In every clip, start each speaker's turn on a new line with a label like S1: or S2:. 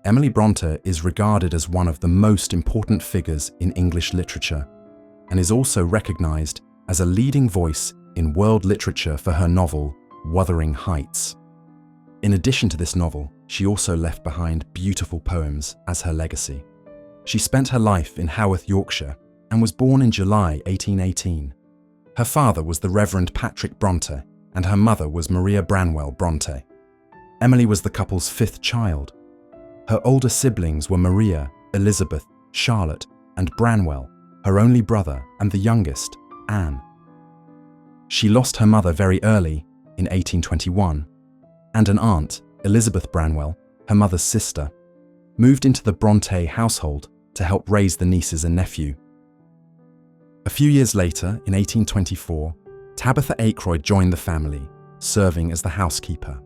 S1: Emily Brontë is regarded as one of the most important figures in English literature and is also recognised as a leading voice in world literature for her novel, Wuthering Heights. In addition to this novel, she also left behind beautiful poems as her legacy. She spent her life in Haworth, Yorkshire, and was born in July 1818. Her father was the Reverend Patrick Brontë, and her mother was Maria Branwell Brontë. Emily was the couple's fifth child. Her older siblings were Maria, Elizabeth, Charlotte, and Branwell, her only brother, and the youngest, Anne. She lost her mother very early, in 1821, and an aunt, Elizabeth Branwell, her mother's sister, moved into the Brontë household to help raise the nieces and nephew. A few years later, in 1824, Tabitha Ackroyd joined the family, serving as the housekeeper.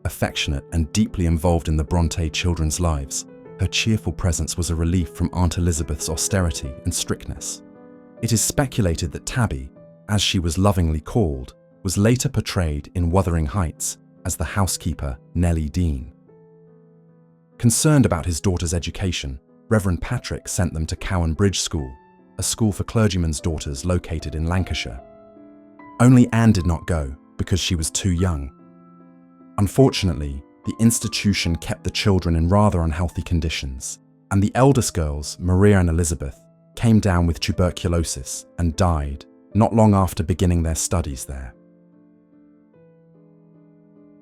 S1: Affectionate and deeply involved in the Brontë children's lives, her cheerful presence was a relief from Aunt Elizabeth's austerity and strictness. It is speculated that Tabby, as she was lovingly called, was later portrayed in Wuthering Heights as the housekeeper Nellie Dean. Concerned about his daughter's education, Reverend Patrick sent them to Cowan Bridge School, a school for clergymen's daughters located in Lancashire. Only Anne did not go because she was too young. Unfortunately, the institution kept the children in rather unhealthy conditions, and the eldest girls, Maria and Elizabeth, came down with tuberculosis and died not long after beginning their studies there.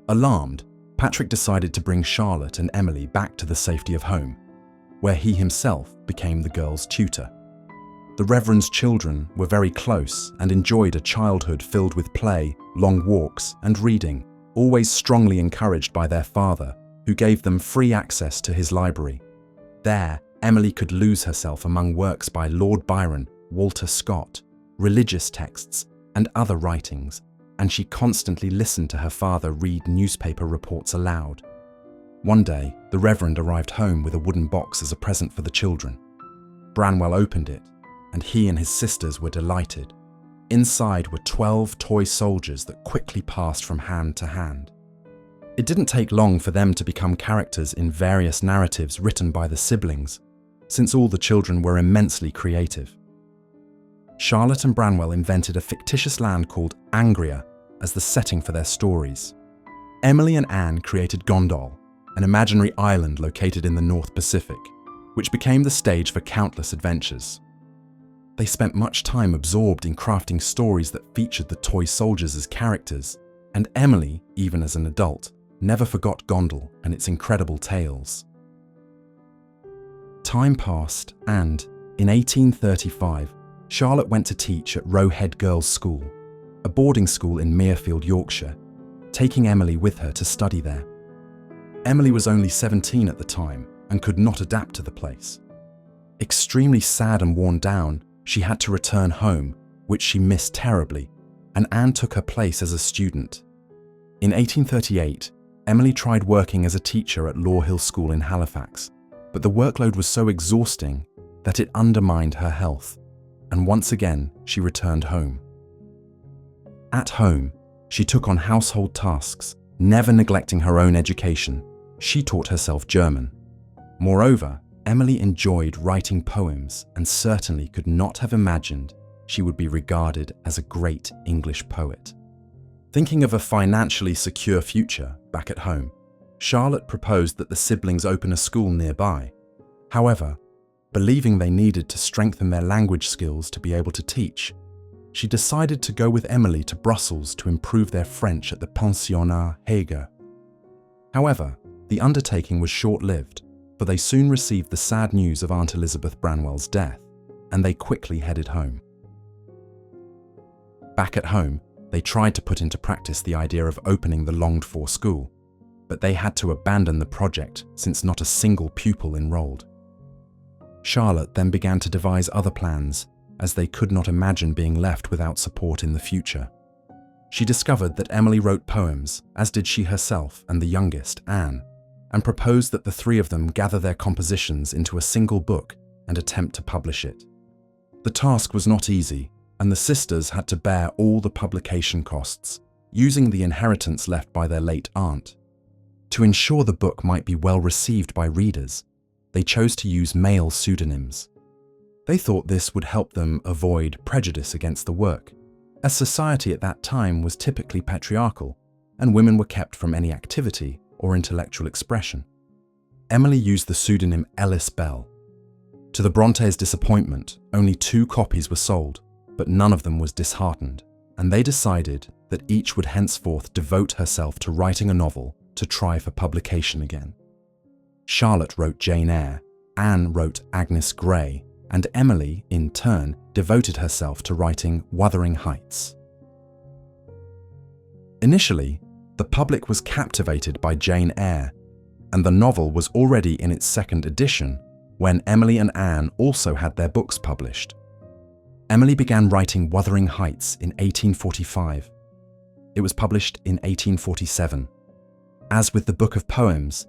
S1: Alarmed, Patrick decided to bring Charlotte and Emily back to the safety of home, where he himself became the girls' tutor. The Reverend's children were very close and enjoyed a childhood filled with play, long walks, and reading, always strongly encouraged by their father, who gave them free access to his library. There, Emily could lose herself among works by Lord Byron, Walter Scott, religious texts, and other writings, and she constantly listened to her father read newspaper reports aloud. One day, the Reverend arrived home with a wooden box as a present for the children. Branwell opened it, and he and his sisters were delighted. Inside were 12 toy soldiers that quickly passed from hand to hand. It didn't take long for them to become characters in various narratives written by the siblings, since all the children were immensely creative. Charlotte and Branwell invented a fictitious land called Angria as the setting for their stories. Emily and Anne created Gondal, an imaginary island located in the North Pacific, which became the stage for countless adventures. They spent much time absorbed in crafting stories that featured the toy soldiers as characters, and Emily, even as an adult, never forgot Gondal and its incredible tales. Time passed and, in 1835, Charlotte went to teach at Roe Head Girls' School, a boarding school in Merefield, Yorkshire, taking Emily with her to study there. Emily was only 17 at the time and could not adapt to the place. Extremely sad and worn down, she had to return home, which she missed terribly, and Anne took her place as a student. In 1838, Emily tried working as a teacher at Law Hill School in Halifax, but the workload was so exhausting that it undermined her health, and once again she returned home. At home, she took on household tasks, never neglecting her own education. She taught herself German. Moreover, Emily enjoyed writing poems and certainly could not have imagined she would be regarded as a great English poet. Thinking of a financially secure future back at home, Charlotte proposed that the siblings open a school nearby. However, believing they needed to strengthen their language skills to be able to teach, she decided to go with Emily to Brussels to improve their French at the Pensionnat Heger. However, the undertaking was short-lived, for they soon received the sad news of Aunt Elizabeth Branwell's death, and they quickly headed home. Back at home, they tried to put into practice the idea of opening the longed-for school, but they had to abandon the project since not a single pupil enrolled. Charlotte then began to devise other plans, as they could not imagine being left without support in the future. She discovered that Emily wrote poems, as did she herself and the youngest, Anne, and proposed that the three of them gather their compositions into a single book and attempt to publish it. The task was not easy, and the sisters had to bear all the publication costs, using the inheritance left by their late aunt. To ensure the book might be well received by readers, they chose to use male pseudonyms. They thought this would help them avoid prejudice against the work, as society at that time was typically patriarchal, and women were kept from any activity or intellectual expression. Emily used the pseudonym Ellis Bell. To the Brontes' disappointment, only 2 copies were sold, but none of them was disheartened, and they decided that each would henceforth devote herself to writing a novel to try for publication again. Charlotte wrote Jane Eyre, Anne wrote Agnes Grey, and Emily, in turn, devoted herself to writing Wuthering Heights. Initially, the public was captivated by Jane Eyre, and the novel was already in its 2nd edition when Emily and Anne also had their books published. Emily began writing Wuthering Heights in 1845. It was published in 1847. As with the Book of Poems,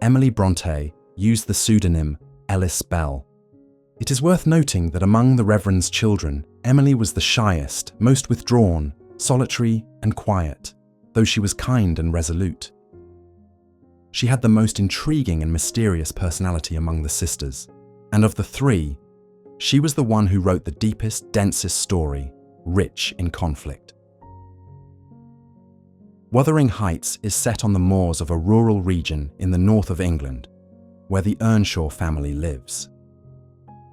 S1: Emily Brontë used the pseudonym Ellis Bell. It is worth noting that among the Reverend's children, Emily was the shyest, most withdrawn, solitary and quiet, though she was kind and resolute. She had the most intriguing and mysterious personality among the sisters, and of the 3, she was the one who wrote the deepest, densest story, rich in conflict. Wuthering Heights is set on the moors of a rural region in the north of England, where the Earnshaw family lives.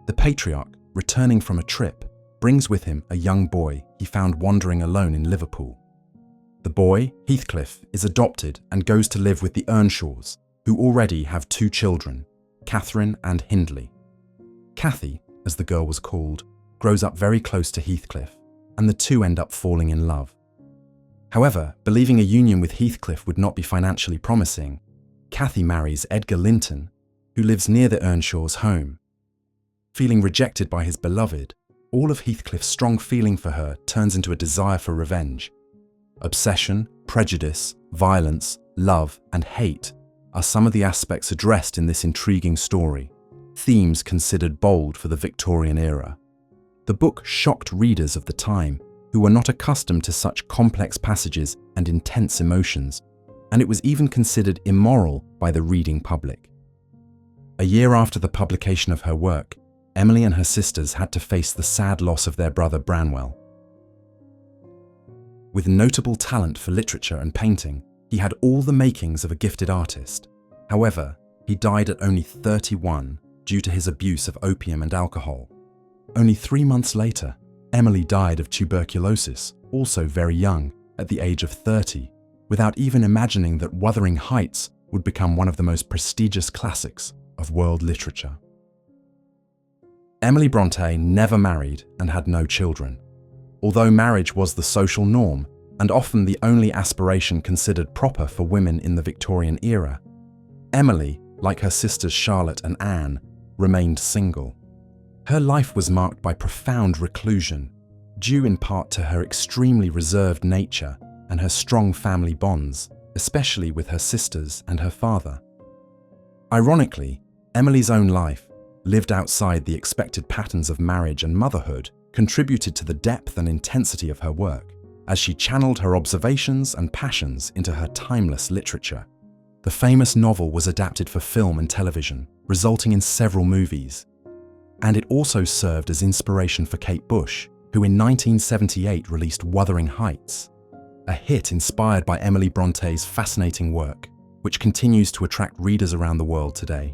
S1: The patriarch, returning from a trip, brings with him a young boy he found wandering alone in Liverpool. The boy, Heathcliff, is adopted and goes to live with the Earnshaws, who already have 2 children, Catherine and Hindley. Cathy, as the girl was called, grows up very close to Heathcliff, and the 2 end up falling in love. However, believing a union with Heathcliff would not be financially promising, Cathy marries Edgar Linton, who lives near the Earnshaws' home. Feeling rejected by his beloved, all of Heathcliff's strong feeling for her turns into a desire for revenge. Obsession, prejudice, violence, love, and hate are some of the aspects addressed in this intriguing story, themes considered bold for the Victorian era. The book shocked readers of the time, who were not accustomed to such complex passages and intense emotions, and it was even considered immoral by the reading public. A year after the publication of her work, Emily and her sisters had to face the sad loss of their brother Branwell. With notable talent for literature and painting, he had all the makings of a gifted artist. However, he died at only 31 due to his abuse of opium and alcohol. Only 3 months later, Emily died of tuberculosis, also very young, at the age of 30, without even imagining that Wuthering Heights would become one of the most prestigious classics of world literature. Emily Brontë never married and had no children. Although marriage was the social norm and often the only aspiration considered proper for women in the Victorian era, Emily, like her sisters Charlotte and Anne, remained single. Her life was marked by profound reclusion, due in part to her extremely reserved nature and her strong family bonds, especially with her sisters and her father. Ironically, Emily's own life, lived outside the expected patterns of marriage and motherhood, contributed to the depth and intensity of her work, as she channeled her observations and passions into her timeless literature. The famous novel was adapted for film and television, resulting in several movies. And it also served as inspiration for Kate Bush, who in 1978 released Wuthering Heights, a hit inspired by Emily Bronté's fascinating work, which continues to attract readers around the world today.